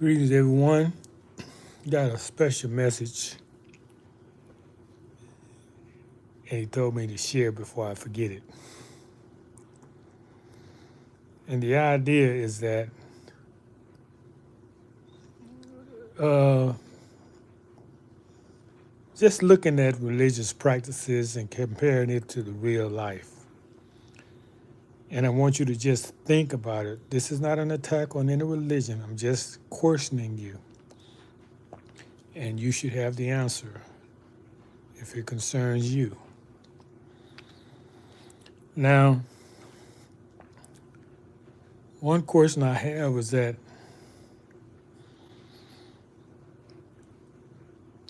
Greetings, everyone. Got a special message, and he told me to share before I forget it. And the idea is that uh, just looking at religious practices and comparing it to the real life. And I want you to just think about it. This is not an attack on any religion. I'm just questioning you. And you should have the answer if it concerns you. Now, one question I have is that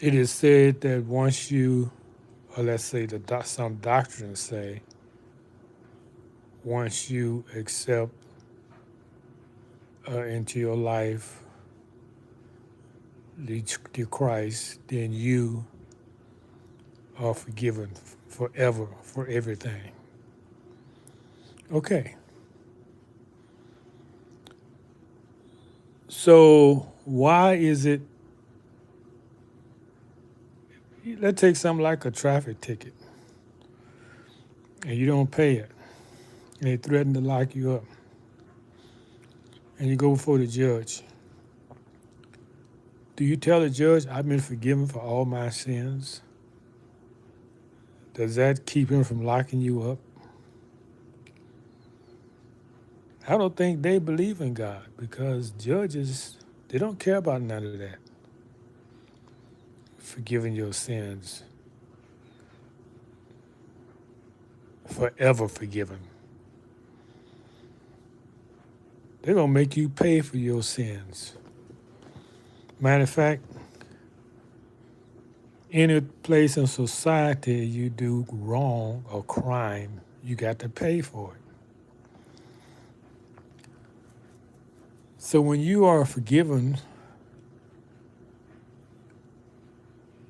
it is said that once you, or let's say some doctrines say, once you accept into your life the Christ, then you are forgiven forever for everything. Okay, so why is it, let's take something like a traffic ticket, and you don't pay it, and they threaten to lock you up, and you go before the judge. Do you tell the judge, I've been forgiven for all my sins? Does that keep him from locking you up? I don't think they believe in God because judges, they don't care about none of that. Forgiving your sins, forever forgiven. They're going to make you pay for your sins. Matter of fact, any place in society you do wrong or crime, you got to pay for it. So when you are forgiven,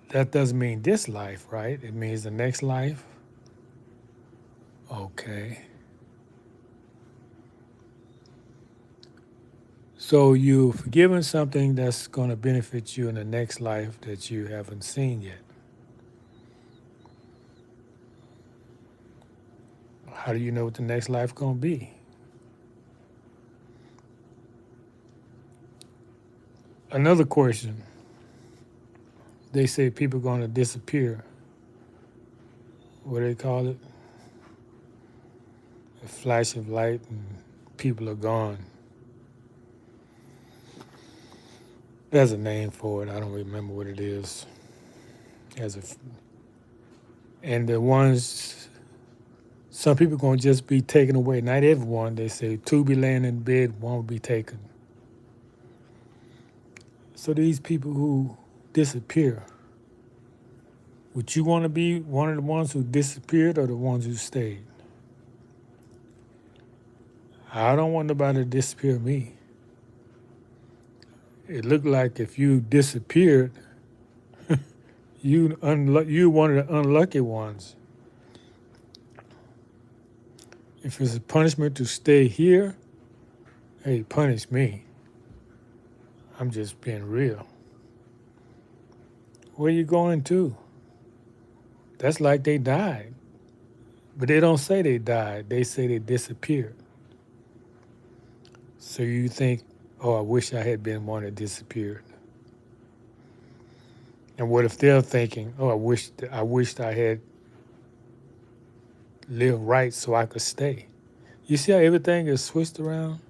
that doesn't mean this life, right? It means the next life. Okay. So you're forgiven something that's going to benefit you in the next life that you haven't seen yet. How do you know what the next life going to be? Another question. They say people are going to disappear. What do they call it? A flash of light and people are gone. There's a name for it. I don't remember what it is. And the ones, some people going to just be taken away. Not everyone. They say two be laying in bed, one will be taken. So these people who disappear, would you want to be one of the ones who disappeared or the ones who stayed? I don't want nobody to disappear me. It looked like if you disappeared, you one of the unlucky ones. If it's a punishment to stay here, hey, punish me. I'm just being real. Where you going to? That's like they died. But they don't say they died. They say they disappeared. So you think, oh, I wish I had been one that disappeared. And what if they're thinking, oh, I wished I had lived right so I could stay? You see how everything is switched around?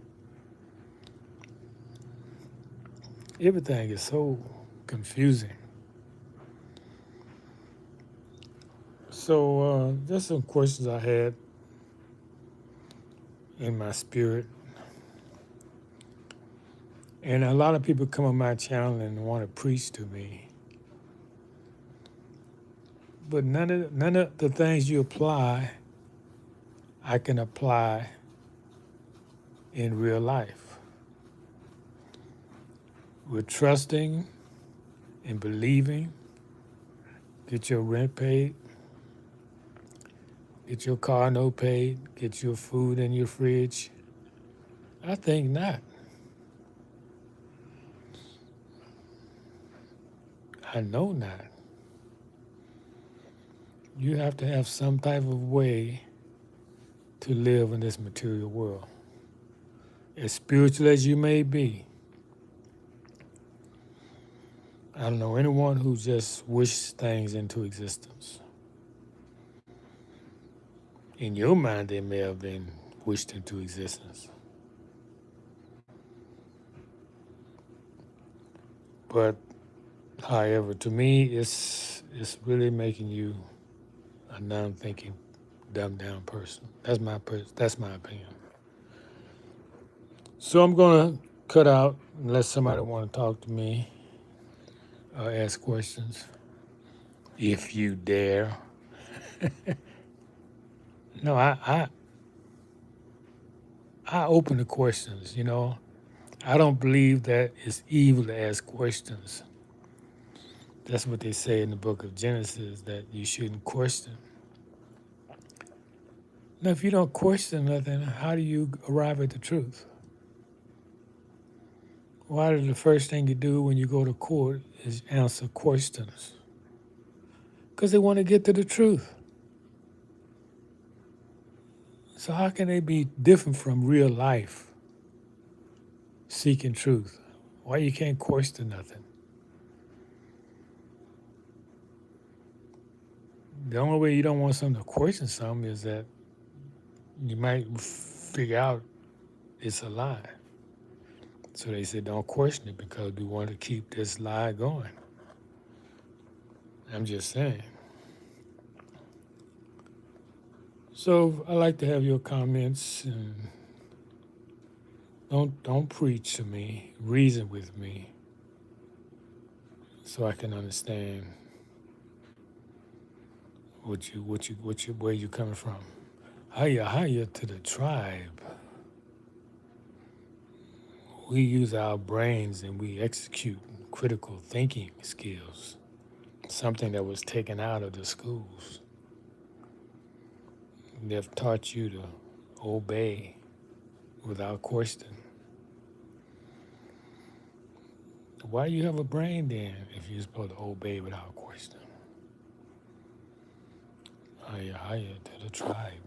Everything is so confusing. So just some questions I had in my spirit. And a lot of people come on my channel and want to preach to me. But none of the things you apply, I can apply in real life. We're trusting and believing, get your rent paid, get your car note paid, get your food in your fridge. I think not. I know not. You have to have some type of way to live in this material world. As spiritual as you may be, I don't know anyone who just wishes things into existence. In your mind, they may have been wished into existence. But, however, to me, it's really making you a non-thinking, dumbed-down person. That's my opinion. So I'm gonna cut out unless somebody want to talk to me or ask questions, if you dare. No, I open the questions. I don't believe that it's evil to ask questions. That's what they say in the book of Genesis, that you shouldn't question. Now, if you don't question nothing, how do you arrive at the truth? Why is the first thing you do when you go to court is answer questions? Because they want to get to the truth. So how can they be different from real life, seeking truth? Why you can't question nothing? The only way you don't want something to question something is that you might figure out it's a lie. So they say don't question it because we want to keep this lie going. I'm just saying. So I like to have your comments, and don't preach to me. Reason with me so I can understand where you coming from. Hiya to the tribe. We use our brains and we execute critical thinking skills, something that was taken out of the schools. They've taught you to obey without question. Why you have a brain then if you're supposed to obey without question? Hiya to the tribe.